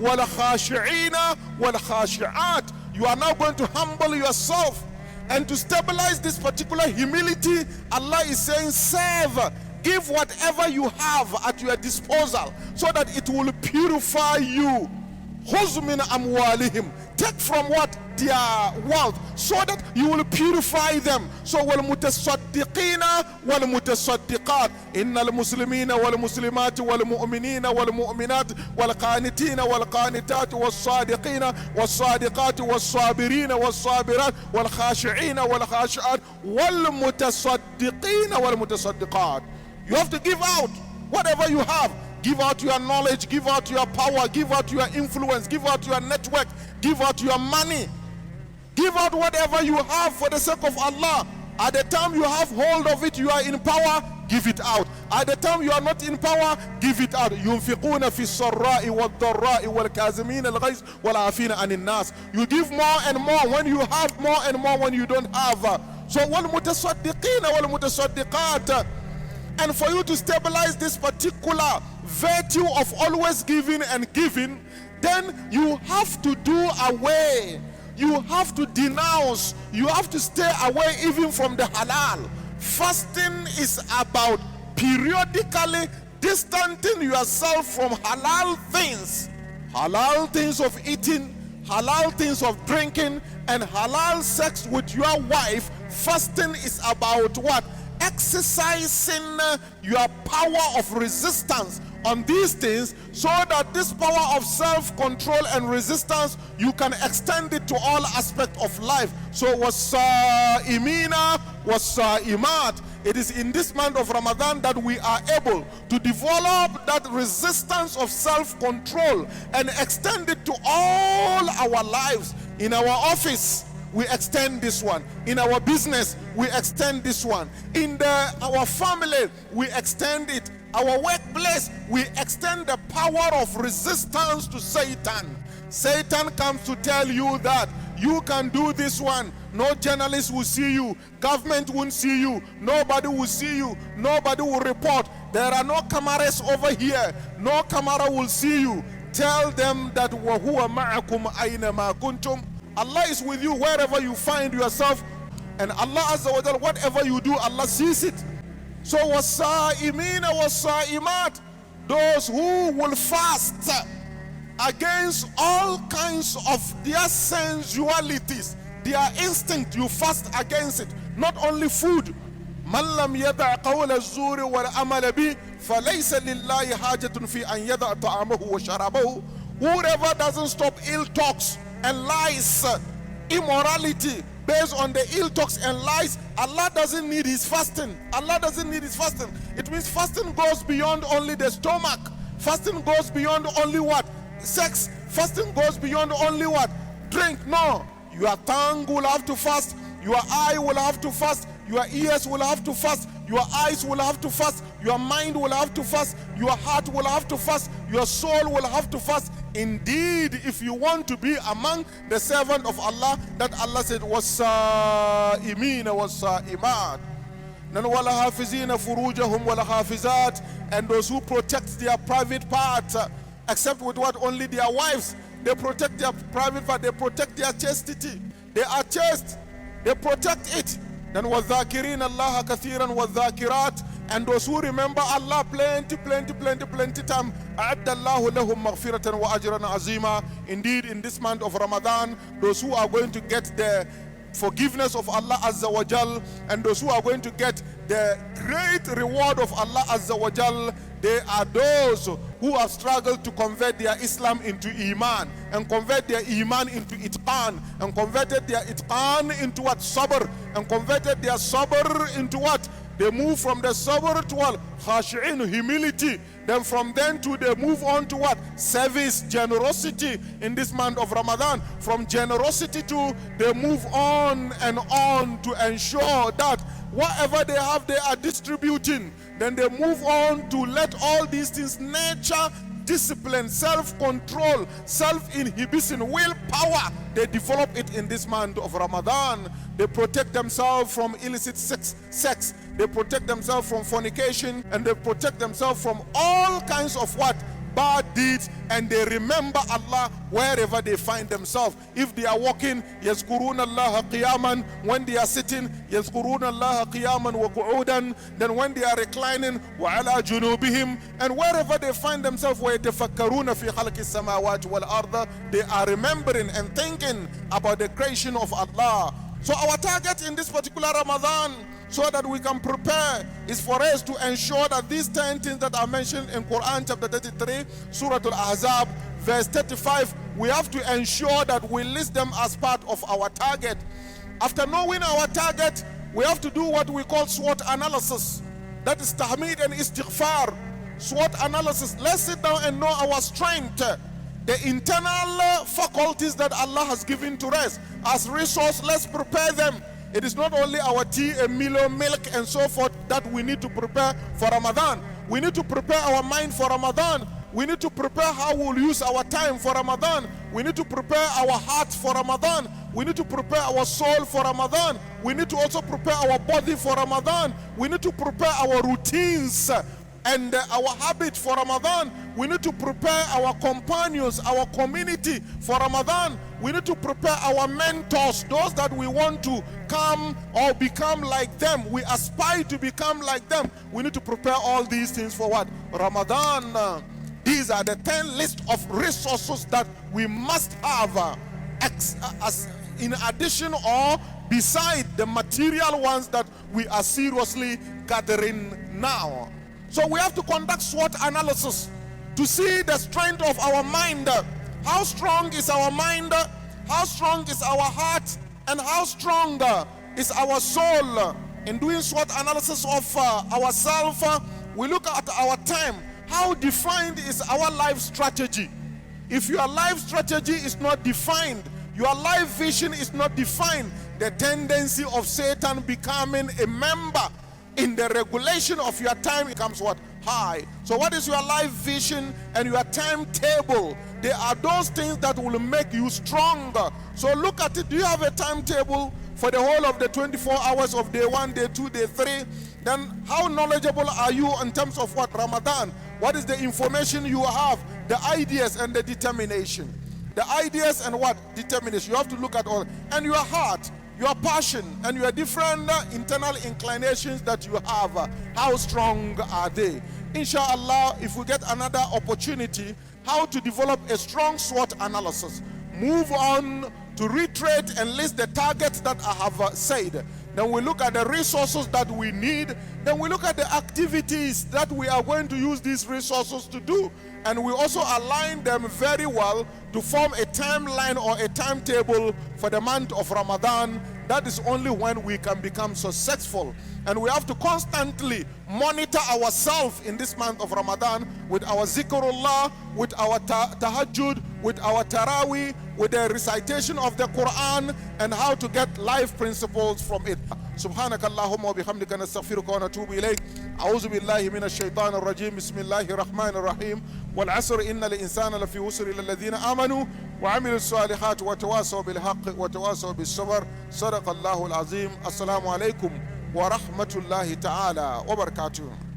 وَالْخَاشِعِينَ وَالْخَاشِعَاتِ. You are now going to humble yourself. And to stabilize this particular humility, Allah is saying, serve, give whatever you have at your disposal, so that it will purify you. خُذْ مِنْ أَمْوَالِهِمْ. Take from what? Their wealth, so that you will purify them. So وَالْمُتَصَدِّقِينَ وَالْمُتَصَدِّقَاتِ إِنَّ الْمُسْلِمِينَ وَالْمُسْلِمَاتِ وَالْمُؤْمِنِينَ وَالْمُؤْمِنَاتِ وَالْقَانِتِينَ وَالْقَانِتَاتِ وَالصَّادِقِينَ وَالصَّادِقَاتِ وَالصَّابِرِينَ وَالصَّابِرَاتِ وَالْخَاشِعِينَ وَالْخَاشِعَاتِ وَالْمُتَصَدِّقِينَ وَالْمُتَصَدِّقَاتِ. You have to give out whatever you have. Give out your knowledge, give out your power, give out your influence, give out your network, give out your money. Give out whatever you have for the sake of Allah. At the time you have hold of it, you are in power, give it out. At the time you are not in power, give it out. يُنْفِقُونَ فِي السَّرَّاءِ وَالضَّرَّاءِ وَالْكَاظِمِينَ الْغَيْظَ وَالْعَافِينَ عَنِ النَّاسِ. You give more and more when you have, more and more when you don't have. So وَالْمُتَصَدِّقِينَ وَالْمُتَصَدِّقَاتِ. And for you to stabilize this particular virtue of always giving and giving, then you have to do away, you have to denounce, you have to stay away even from the halal. Fasting is about periodically distancing yourself from halal things of eating, halal things of drinking, and halal sex with your wife. Fasting is about what? Exercising your power of resistance on these things, so that this power of self-control and resistance, you can extend it to all aspects of life. So was-sa'imina was-sa'imat. It is in this month of Ramadan that we are able to develop that resistance of self-control and extend it to all our lives. In our office, we extend this one. In our business, we extend this one. In our family, we extend it. Our workplace, we extend the power of resistance to Satan. Satan comes to tell you that you can do this one. No journalist will see you. Government won't see you. Nobody will see you. Nobody will report. There are no cameras over here. No camera will see you. Tell them that وَهُوَ مَعَكُمْ أَيْنَمَا كُنْتُمْ. Allah is with you wherever you find yourself, and Allah Azza wa Jalla, whatever you do, Allah sees it. So was-sa'imina was-sa'imat, those who will fast against all kinds of their sensualities, their instinct, you fast against it. Not only food. من لم يدع قول الزور والعمل به فليس لله حاجة في أن يدع طعامه وشرابه. Whoever doesn't stop ill talks and lies, immorality based on the ill talks and lies, Allah doesn't need his fasting. Allah doesn't need his fasting. It means fasting goes beyond only the stomach. Fasting goes beyond only what? Sex. Fasting goes beyond only what? Drink. No. Your tongue will have to fast. Your eye will have to fast. Your ears will have to fast. Your eyes will have to fast. Your mind will have to fast. Your heart will have to fast. Your soul will have to fast. Indeed, if you want to be among the servant of Allah, that Allah said, was-sa'imina was-sa'imat. Then wal-hafizina furujahum wal-hafizat, and those who protect their private part, except with what? Only their wives. They protect their private part. They protect their chastity. They are chaste. They protect it. Then وَالذَّاكِرِينَ اللَّهَ كَثِيرًا وَالذَّاكِرَاتِ, and those who remember Allah plenty time. أَعَدَّ اللَّهُ لَهُمْ مَغْفِرَةً وَأَجْرًا عَظِيمًا. Indeed, in this month of Ramadan, those who are going to get the forgiveness of Allah Azza wa Jal, and those who are going to get the great reward of Allah Azza wa Jal, they are those who have struggled to convert their Islam into Iman, and convert their Iman into Itqan, and converted their Itqan into what? Sabr, and converted their Sabr into what? They move from the Sabr to what? Khashi'in, humility. Then from then to they move on to what? Service, generosity in this month of Ramadan. From generosity to they move on and on to ensure that whatever they have, they are distributing. Then they move on to let all these things, nature, discipline, self-control, self-inhibition, willpower, they develop it in this month of Ramadan. They protect themselves from illicit sex. they protect themselves from fornication, and they protect themselves from all kinds of what? Bad deeds, and they remember Allah wherever they find themselves. If they are walking, yazkuruna Allah qiyaman. When they are sitting, yazkuruna Allah qiyaman wa qu'udan. Then when they are reclining, wa ala junubihim. And wherever they find themselves, wa yatafakkaruna fi khalqi samawati wal arda. They are remembering and thinking about the creation of Allah. So our target in this particular Ramadan, so that we can prepare, is for us to ensure that these 10 things that are mentioned in Quran chapter 33, Surah Al-Ahzab, verse 35, we have to ensure that we list them as part of our target. After knowing our target, we have to do what we call SWOT analysis. That is tahmid and istighfar. SWOT analysis. Let's sit down and know our strength, the internal faculties that Allah has given to us as resource. Let's prepare them. It is not only our tea and Milo milk and so forth that we need to prepare for Ramadan. We need to prepare our mind for Ramadan. We need to prepare how we'll use our time for Ramadan. We need to prepare our heart for Ramadan. We need to prepare our soul for Ramadan. We need to also prepare our body for Ramadan. We need to prepare our routines and our habit for Ramadan. We need to prepare our companions, our community for Ramadan. We need to prepare our mentors, those that we want to come or become like them. We aspire to become like them. We need to prepare all these things for what? Ramadan. These are the 10 list of resources that we must have as in addition or beside the material ones that we are seriously gathering now. So we have to conduct SWOT analysis to see the strength of our mind. How strong is our mind? How strong is our heart? And how strong is our soul? In doing SWOT analysis of ourselves, we look at our time. How defined is our life strategy? If your life strategy is not defined, your life vision is not defined, the tendency of Satan becoming a member in the regulation of your time becomes what? High. So what is your life vision and your timetable? They are those things that will make you stronger. So look at it. Do you have a timetable for the whole of the 24 hours of day 1, day 2, day 3? Then how knowledgeable are you in terms of what? Ramadan. What is the information you have? The ideas and the determination. The ideas and what? Determination. You have to look at all. And your heart, your passion, and your different internal inclinations that you have. How strong are they? Inshallah, if we get another opportunity, how to develop a strong SWOT analysis. Move on to reiterate and list the targets that I have said. Then we look at the resources that we need. Then we look at the activities that we are going to use these resources to do. And we also align them very well to form a timeline or a timetable for the month of Ramadan. That is only when we can become successful. And we have to constantly monitor ourselves in this month of Ramadan with our zikrullah, with our tahajjud, with our taraweeh, with the recitation of the Quran, and how to get life principles from it. سبحانك اللهم وبحمدك نستغفرك ونتوب إليك. أعوذ بالله من الشيطان الرجيم. بسم الله الرحمن الرحيم. والعصر إن الإنسان لفي خسر إلا الذين آمنوا وعملوا الصالحات وتواصوا بالحق وتواصوا بالصبر. صدق الله العظيم. السلام عليكم ورحمة الله تعالى وبركاته.